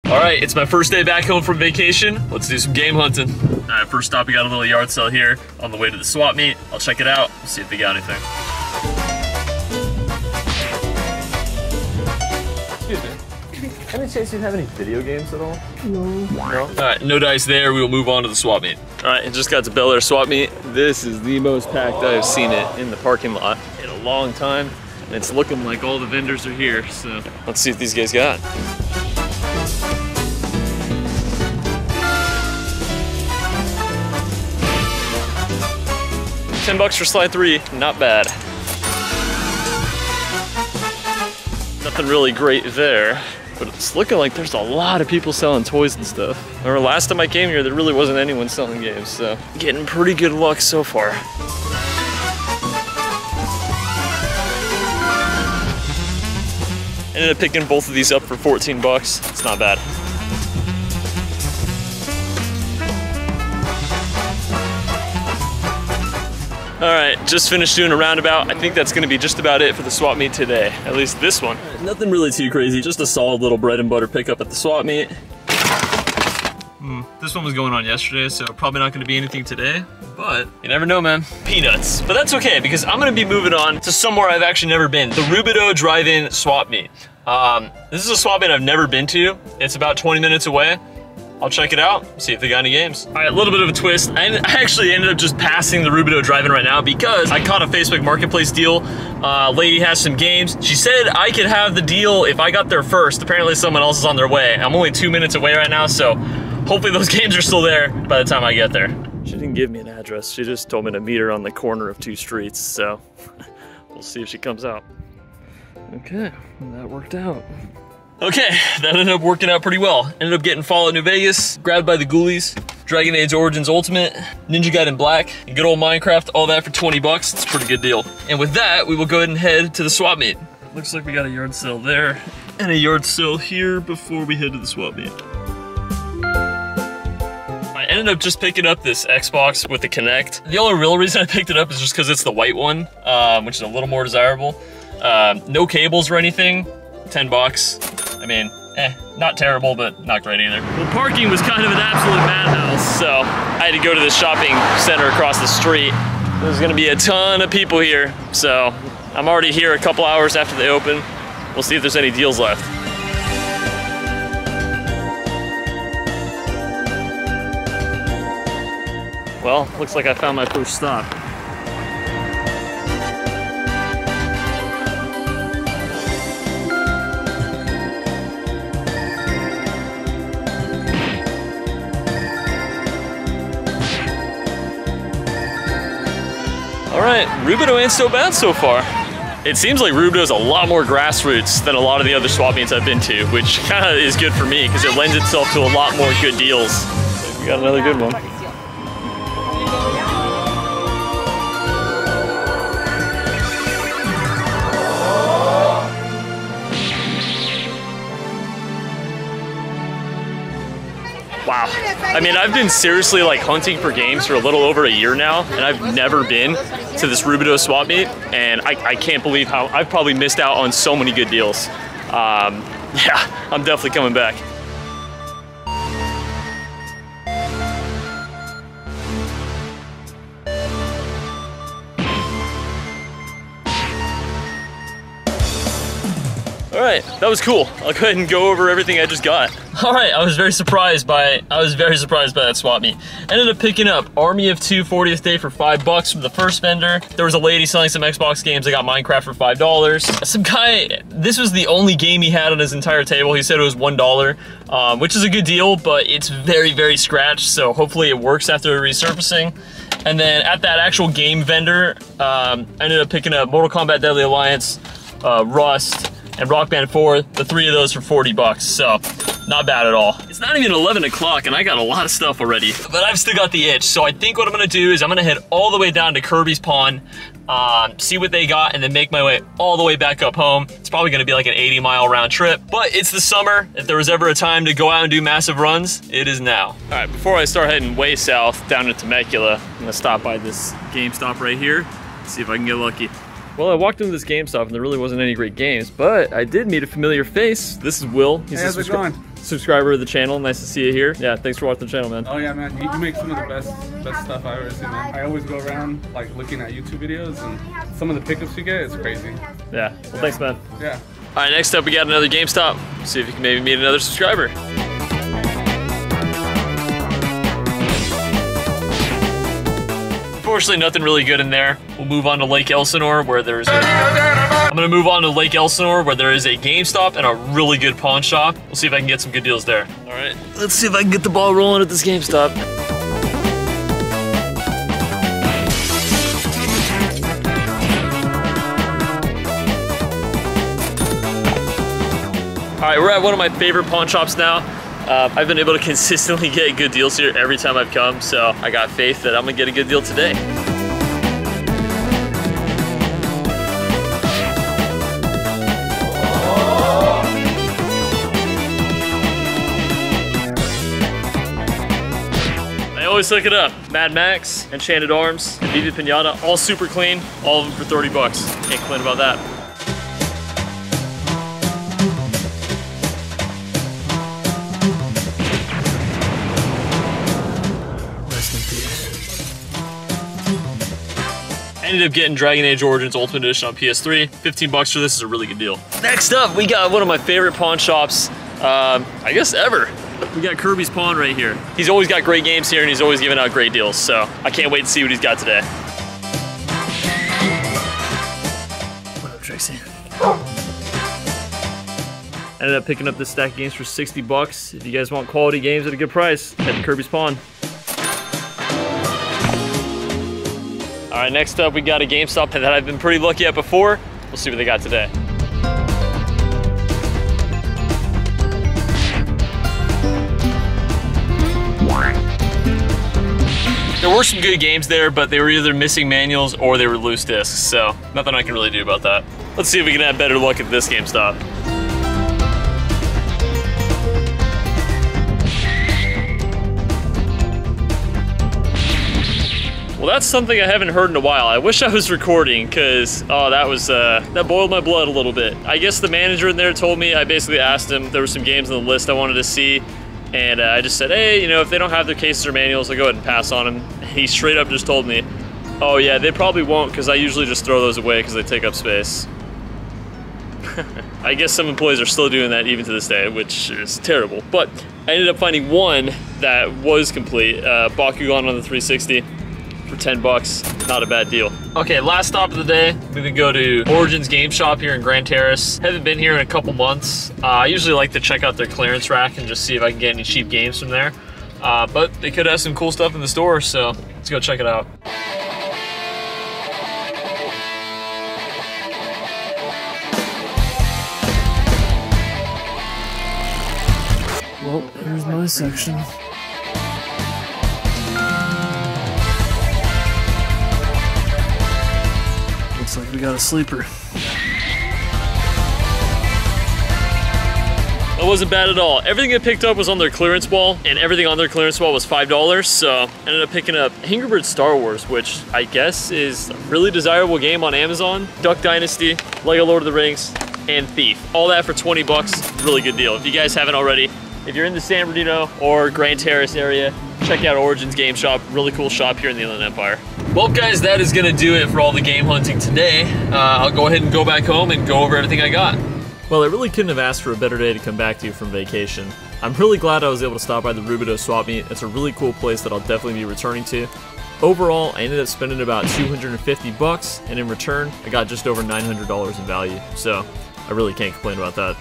All right, it's my first day back home from vacation. Let's do some game hunting. All right, first stop, we got a little yard sale here on the way to the swap meet. I'll check it out, see if they got anything. Excuse me. Any chance you have any video games at all? No. No? All right, no dice there. We will move on to the swap meet. All right, it just got to Bel Air swap meet. This is the most packed I have seen it in the parking lot in a long time. And it's looking like all the vendors are here. So let's see what these guys got. $10 for slide 3, not bad. Nothing really great there. But it's looking like there's a lot of people selling toys and stuff. Or last time I came here, there really wasn't anyone selling games, so getting pretty good luck so far. Ended up picking both of these up for 14 bucks. It's not bad. All right, just finished doing a roundabout. I think that's gonna be just about it for the swap meet today, at least this one. Nothing really too crazy, just a solid little bread and butter pickup at the swap meet. This one was going on yesterday, so probably not gonna be anything today, but you never know, man. Peanuts, but that's okay because I'm gonna be moving on to somewhere I've actually never been, the Rubidoux Drive-In swap meet. This is a swap meet I've never been to. It's about 20 minutes away. I'll check it out, see if they got any games. All right, a little bit of a twist. I actually ended up just passing the Rubidoux Drive-In right now because I caught a Facebook Marketplace deal. Lady has some games. She said I could have the deal if I got there first. Apparently someone else is on their way. I'm only 2 minutes away right now, so hopefully those games are still there by the time I get there. She didn't give me an address. She just told me to meet her on the corner of 2 streets, so we'll see if she comes out. Okay, that worked out. Okay, that ended up working out pretty well. Ended up getting Fallout New Vegas, grabbed by the Ghoulies, Dragon Age Origins Ultimate, Ninja Gaiden Black, and good old Minecraft, all that for 20 bucks. It's a pretty good deal. And with that, we will go ahead and head to the swap meet. Looks like we got a yard sale there, and a yard sale here before we head to the swap meet. I ended up just picking up this Xbox with the Kinect. The only real reason I picked it up is just because it's the white one, which is a little more desirable. No cables or anything, 10 bucks. I mean, not terrible, but not great either. Well, parking was kind of an absolute madhouse, so I had to go to the shopping center across the street. There's gonna be a ton of people here, so I'm already here a couple hours after they open. We'll see if there's any deals left. Well, looks like I found my first stop. All right, Rubidoux ain't so bad so far. It seems like Rubidoux is a lot more grassroots than a lot of the other swap meets I've been to, which kind of is good for me because it lends itself to a lot more good deals. So we got another good one. Wow. I mean, I've been seriously like hunting for games for a little over a year now, and I've never been to this Rubidoux swap meet, and I can't believe how I've probably missed out on so many good deals. Yeah, I'm definitely coming back. All right, that was cool. I'll go ahead and go over everything I just got. All right, I was very surprised by that swap meet. Ended up picking up Army of Two 40th Day for 5 bucks from the first vendor. There was a lady selling some Xbox games. I got Minecraft for $5. Some guy, this was the only game he had on his entire table. He said it was $1, which is a good deal, but it's very, very scratched. So hopefully it works after resurfacing. And then at that actual game vendor, I ended up picking up Mortal Kombat Deadly Alliance, Rust, and Rock Band 4, the 3 of those for 40 bucks, so not bad at all. It's not even 11 o'clock and I got a lot of stuff already, but I've still got the itch. So I think what I'm gonna do is I'm gonna head all the way down to Kirby's Pond, see what they got, and then make my way all the way back up home. It's probably gonna be like an 80-mile round trip, but it's the summer. If there was ever a time to go out and do massive runs, it is now. All right, before I start heading way south down to Temecula, I'm gonna stop by this GameStop right here, see if I can get lucky. Well, I walked into this GameStop and there really wasn't any great games, but I did meet a familiar face. This is Will. He's hey, how's it going? subscriber of the channel. Nice to see you here. Yeah, thanks for watching the channel, man. Oh yeah, man. You make some of the best stuff I've ever seen, man. I always go around like looking at YouTube videos, and some of the pickups you get is crazy. Yeah. Well, thanks, man. Yeah. All right, next up we got another GameStop. See if you can maybe meet another subscriber. Unfortunately, nothing really good in there. We'll move on to Lake Elsinore, where there's I'm gonna move on to Lake Elsinore, where there is a GameStop and a really good pawn shop. We'll see if I can get some good deals there. All right, let's see if I can get the ball rolling at this GameStop. All right, we're at one of my favorite pawn shops now. I've been able to consistently get good deals here every time I've come, so I got faith that I'm gonna get a good deal today. I always look it up. Mad Max, Enchanted Arms, and Viva Pinata, all super clean, all of them for 30 bucks. Can't complain about that. I ended up getting Dragon Age Origins Ultimate Edition on PS3. 15 bucks for this is a really good deal. Next up, we got one of my favorite pawn shops, I guess ever. We got Kirby's Pawn right here. He's always got great games here and he's always giving out great deals, so I can't wait to see what he's got today. What up, Trixie? Ended up picking up this stack of games for 60 bucks. If you guys want quality games at a good price, head to Kirby's Pawn. All right, next up we got a GameStop that I've been pretty lucky at before. We'll see what they got today. There were some good games there, but they were either missing manuals or they were loose discs, so nothing I can really do about that. Let's see if we can have better luck at this GameStop. Well, that's something I haven't heard in a while. I wish I was recording, because, oh, that boiled my blood a little bit. I guess the manager in there told me, I basically asked him, there were some games on the list I wanted to see, and I just said, hey, you know, if they don't have their cases or manuals, I'll go ahead and pass on them. He straight up just told me, oh yeah, they probably won't, because I usually just throw those away because they take up space. I guess some employees are still doing that even to this day, which is terrible. But I ended up finding one that was complete, Bakugan on the 360. For 10 bucks, not a bad deal. Okay, last stop of the day, we're gonna go to Origins Game Shop here in Grand Terrace. Haven't been here in a couple months. I usually like to check out their clearance rack and just see if I can get any cheap games from there. But they could have some cool stuff in the store, so let's go check it out. Well, here's my section. Looks like we got a sleeper. That wasn't bad at all. Everything I picked up was on their clearance wall, and everything on their clearance wall was $5, so I ended up picking up Angry Birds Star Wars, which I guess is a really desirable game on Amazon, Duck Dynasty, Lego Lord of the Rings, and Thief. All that for 20 bucks, really good deal. If you guys haven't already, if you're in the San Bernardino or Grand Terrace area, check out Origins Game Shop, really cool shop here in the Inland Empire. Well guys, that is gonna do it for all the game hunting today. I'll go ahead and go back home and go over everything I got. Well, I really couldn't have asked for a better day to come back to you from vacation. I'm really glad I was able to stop by the Rubidoux Swap Meet. It's a really cool place that I'll definitely be returning to. Overall, I ended up spending about 250 bucks, and in return, I got just over $900 in value. So I really can't complain about that.